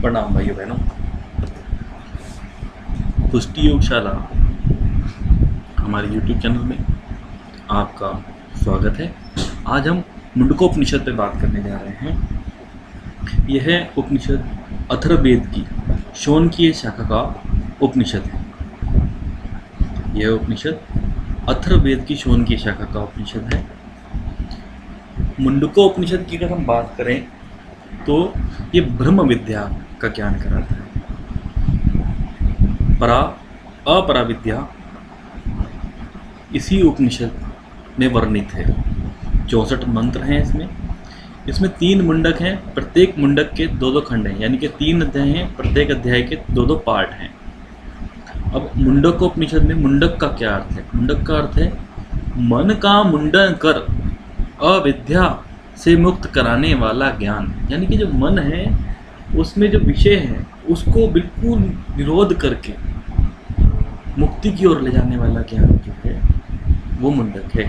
प्रणाम भाइयों बहनों। पुष्टि योगशाला हमारे YouTube चैनल में आपका स्वागत है। आज हम मुंडकोपनिषद पे बात करने जा रहे हैं। यह उपनिषद अथर्ववेद की शौनकीय शाखा का उपनिषद है। यह उपनिषद अथर्ववेद की शौनकीय शाखा का उपनिषद है। मुंडकोपनिषद की अगर हम बात करें तो ये ब्रह्म विद्या का ज्ञान कराता है। परा अपरा विद्या इसी उपनिषद में वर्णित है। 64 मंत्र हैं इसमें 3 मुंडक हैं। प्रत्येक मुंडक के 2-2 खंड हैं, यानी कि 3 अध्याय हैं। प्रत्येक अध्याय के 2-2 पार्ट हैं। अब मुंडकोपनिषद में मुंडक का क्या अर्थ है? मुंडक का अर्थ है मन का मुंडन कर अविद्या से मुक्त कराने वाला ज्ञान, यानी कि जो मन है उसमें जो विषय है उसको बिल्कुल निरोध करके मुक्ति की ओर ले जाने वाला ज्ञान जो है वो मुंडक है।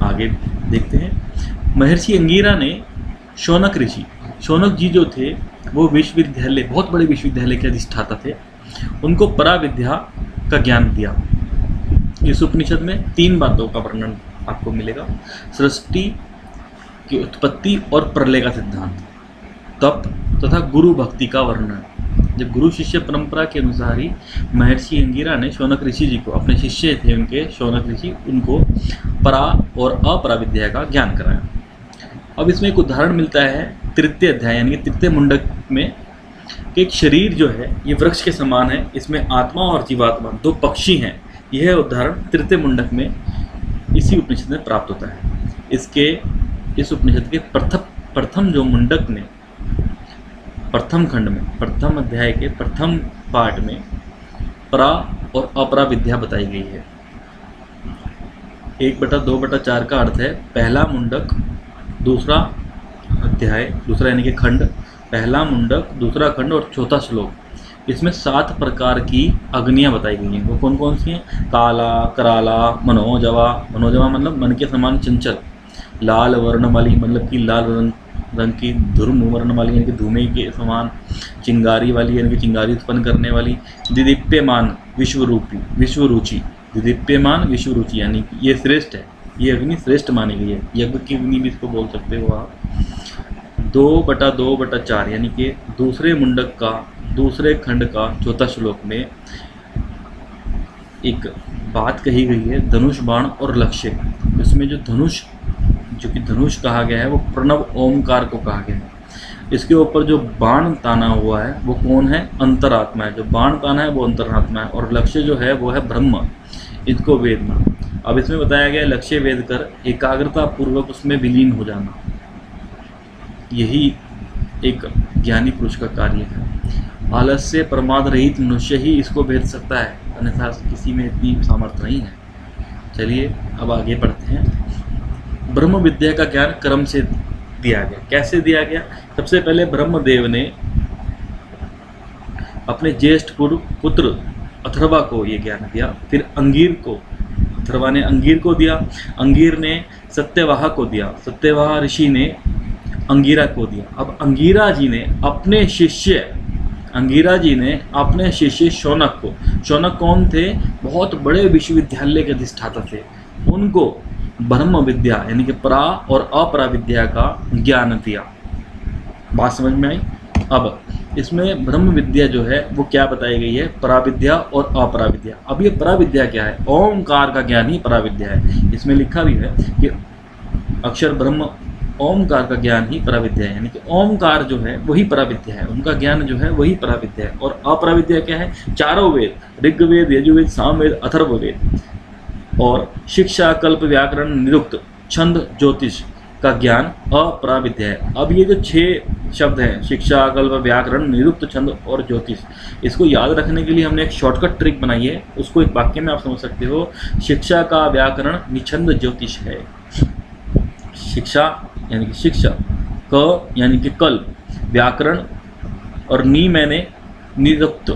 आगे देखते हैं। महर्षि अंगिरा ने शौनक जी जो थे वो विश्वविद्यालय, बहुत बड़े विश्वविद्यालय के अधिष्ठाता थे, उनको पराविद्या का ज्ञान दिया। इस उपनिषद में 3 बातों का वर्णन आपको मिलेगा। सृष्टि की उत्पत्ति और प्रलय का सिद्धांत, तप तथा गुरु भक्ति का वर्णन। जब गुरु शिष्य परंपरा के अनुसार ही महर्षि अंगिरा ने शौनक ऋषि जी को, अपने शिष्य थे उनके शौनक ऋषि, उनको परा और अपरा विद्या का ज्ञान कराया। अब इसमें एक उदाहरण मिलता है तृतीय अध्याय यानी कि तृतीय मुंडक में कि एक शरीर जो है ये वृक्ष के समान है, इसमें आत्मा और जीवात्मा 2 पक्षी हैं। यह उदाहरण तृतीय मुंडक में इसी उपनिषद में प्राप्त होता है। इस उपनिषद के प्रथम जो मुंडक में, प्रथम खंड में, प्रथम अध्याय के प्रथम पार्ट में परा और अपरा विद्या बताई गई है। 1/2/4 का अर्थ है पहला मुंडक, दूसरा अध्याय, दूसरा यानी कि खंड, पहला मुंडक, दूसरा खंड और चौथा श्लोक। इसमें 7 प्रकार की अग्नियाँ बताई गई हैं। वो कौन कौन सी हैं? काला, कराला, मनोजवा, मनोजवा मतलब मन के समान चंचल, लाल वर्ण वाली मतलब कि लाल रंग की, धूम वर्ण वाली यानी कि धूमे के समान, चिंगारी वाली यानी कि चिंगारी उत्पन्न करने वाली, दिदीप्यमान विश्वरुचि, दिदीप्यमान विश्वरुचि यानी कि ये श्रेष्ठ है, ये अग्नि श्रेष्ठ मानी गई है। यज्ञ की अग्नि भी इसको बोल सकते हो आप। 2/2/4 यानी कि दूसरे मुंडक का दूसरे खंड का चौथा श्लोक में एक बात कही गई है, धनुष, बाण और लक्ष्य। इसमें जो धनुष कहा गया है वो प्रणव ओमकार को कहा गया है। इसके ऊपर जो बाण ताना हुआ है वो कौन है? अंतरात्मा है। जो बाण ताना है वो अंतरात्मा है, और लक्ष्य जो है वो है ब्रह्म। इसको वेदना। अब इसमें बताया गया लक्ष्य वेद कर एकाग्रता पूर्वक उसमें विलीन हो जाना, यही एक ज्ञानी पुरुष का कार्य है। आलस्य प्रमाद रहित मनुष्य ही इसको भेद सकता है, अन्यथा किसी में इतनी सामर्थ्य नहीं है। चलिए अब आगे बढ़ते हैं। ब्रह्म विद्या का ज्ञान क्रम से दिया गया। कैसे दिया गया? सबसे पहले ब्रह्मदेव ने अपने ज्येष्ठ पुत्र अथर्वा को ये ज्ञान दिया। फिर अंगीर को, अथर्वा ने अंगीर को दिया। अंगीर ने सत्यवाह को दिया। सत्यवाह ऋषि ने अंगिरा को दिया। अब अंगिरा जी ने अपने शिष्य शौनक को, शौनक कौन थे? बहुत बड़े विश्वविद्यालय के अधिष्ठाता थे, उनको ब्रह्म विद्या यानी कि परा और अपरा विद्या का ज्ञान दिया। बात समझ में आई? अब इसमें ब्रह्म विद्या जो है वो क्या बताई गई है? पराविद्या और अपराविद्या। अब ये पराविद्या क्या है? ओमकार का ज्ञान ही पराविद्या है। इसमें लिखा भी है कि अक्षर ब्रह्म ओमकार का ज्ञान ही पराविद्या है, यानी कि ओमकार जो है वही पराविद्या है, उनका ज्ञान जो है वही पराविद्या है। और अपराविद्या क्या है? 4 वेद, ऋग्वेद, यजुर्वेद, सामवेद, अथर्ववेद और शिक्षा, कल्प, व्याकरण, निरुक्त, छंद, ज्योतिष का ज्ञान अपराविद्या है। अब ये जो 6 शब्द हैं, शिक्षा, कल्प, व्याकरण, निरुक्त, छंद और ज्योतिष, इसको याद रखने के लिए हमने एक शॉर्टकट ट्रिक बनाई है। उसको एक वाक्य में आप समझ सकते हो। शिक्षा का व्याकरण निछंद ज्योतिष है। शिक्षा यानी कि शिक्षा, क यानी कि कल्प, व्याकरण और नी मैंने निरुक्त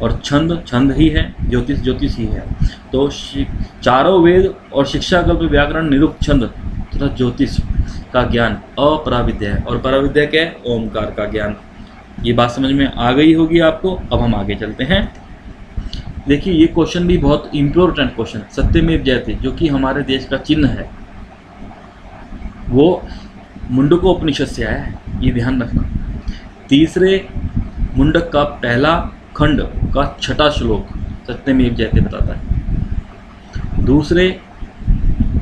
और छंद ही है, ज्योतिष ही है। तो 4 वेद और शिक्षा, कल्प, व्याकरण, निरुक्त, छंद तथा ज्योतिष का ज्ञान अपराविद्या है, और पराविद्या क्या है? ओमकार का ज्ञान। ये बात समझ में आ गई होगी आपको। अब हम आगे चलते हैं। देखिए ये क्वेश्चन भी बहुत इम्पोर्टेंट क्वेश्चन, सत्यमेव जयते जो कि हमारे देश का चिन्ह है, वो मुंडकोपनिषद से आया है, ये ध्यान रखना। तीसरे मुंडक का पहला खंड का छठा श्लोक सत्यमेव जयते बताता है। दूसरे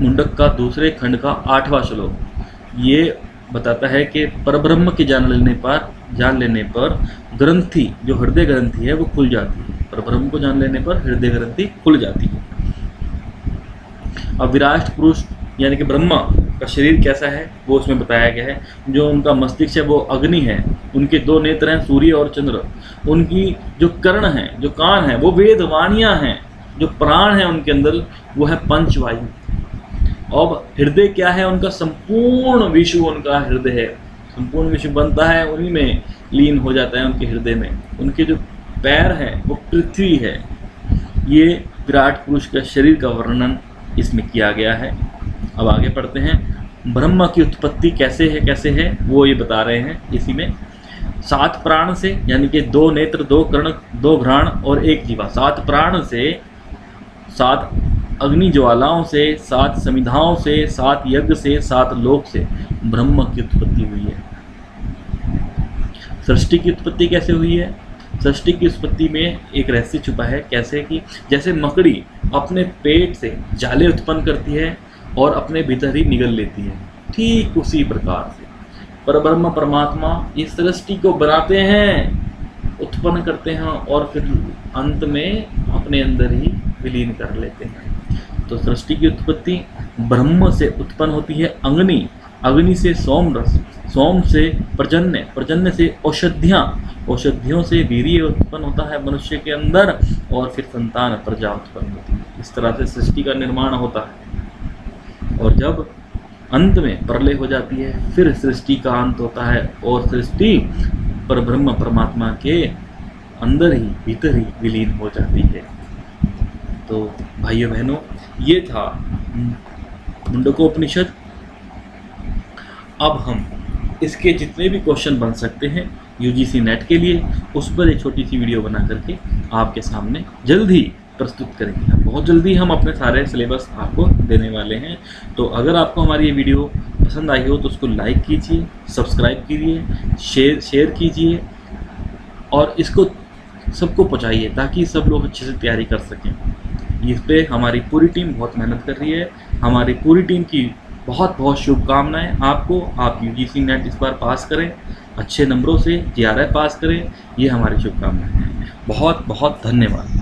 मुंडक का दूसरे खंड का 8वां श्लोक ये बताता है कि परब्रह्म के जान लेने पर ग्रंथि, जो हृदय ग्रंथि है वो खुल जाती है। परब्रह्म को जान लेने पर हृदय ग्रंथि खुल जाती है। अब विराट पुरुष यानी कि ब्रह्मा का शरीर कैसा है वो उसमें बताया गया है। जो उनका मस्तिष्क है वो अग्नि है, उनके 2 नेत्र हैं सूर्य और चंद्र, उनकी जो कर्ण हैं, जो कान हैं वो वेदवाणियाँ हैं, जो प्राण है उनके अंदर वो है पंचवायु। अब हृदय क्या है उनका? संपूर्ण विश्व उनका हृदय है, संपूर्ण विश्व बनता है उन्हीं में लीन हो जाता है उनके हृदय में। उनके जो पैर हैं वो पृथ्वी है। ये विराट पुरुष का शरीर का वर्णन इसमें किया गया है। अब आगे पढ़ते हैं। ब्रह्मा की उत्पत्ति कैसे है वो ये बता रहे हैं इसी में। 7 प्राण से, यानी कि 2 नेत्र, 2 कर्ण, 2 घ्राण और 1 जीवा, 7 प्राण से, 7 अग्नि ज्वालाओं से, 7 समिधाओं से, 7 यज्ञ से, 7 लोक से ब्रह्म की उत्पत्ति हुई है। सृष्टि की उत्पत्ति कैसे हुई है? सृष्टि की उत्पत्ति में एक रहस्य छुपा है। कैसे कि जैसे मकड़ी अपने पेट से जाले उत्पन्न करती है और अपने भीतर ही निगल लेती है, ठीक उसी प्रकार से परब्रह्म परमात्मा इस सृष्टि को बनाते हैं, उत्पन्न करते हैं और फिर अंत में अपने अंदर ही विलीन कर लेते हैं। तो सृष्टि की उत्पत्ति ब्रह्म से उत्पन्न होती है अग्नि, अग्नि से सोम रस, सोम से पर्जन्य, पर्जन्य से औषधियाँ, औषधियों से वीर्य उत्पन्न होता है मनुष्य के अंदर और फिर संतान प्रजा उत्पन्न होती है। इस तरह से सृष्टि का निर्माण होता है और जब अंत में प्रलय हो जाती है फिर सृष्टि का अंत होता है और सृष्टि परब्रह्म परमात्मा के अंदर ही भीतर ही विलीन हो जाती है। तो भाइयों बहनों, ये था मुंडकोपनिषद। अब हम इसके जितने भी क्वेश्चन बन सकते हैं यूजीसी नेट के लिए, उस पर एक छोटी सी वीडियो बना करके आपके सामने जल्द ही प्रस्तुत करेंगे। बहुत जल्दी हम अपने सारे सिलेबस आपको देने वाले हैं। तो अगर आपको हमारी ये वीडियो पसंद आई हो तो उसको लाइक कीजिए, सब्सक्राइब कीजिए, शेयर कीजिए और इसको सबको पहुँचाइए ताकि सब लोग अच्छे से तैयारी कर सकें। इस पर हमारी पूरी टीम बहुत मेहनत कर रही है। हमारी पूरी टीम की बहुत बहुत शुभकामनाएं आपको। आप यूजीसी नेट इस बार पास करें, अच्छे नंबरों से JRF पास करें, ये हमारी शुभकामनाएं हैं। बहुत बहुत धन्यवाद।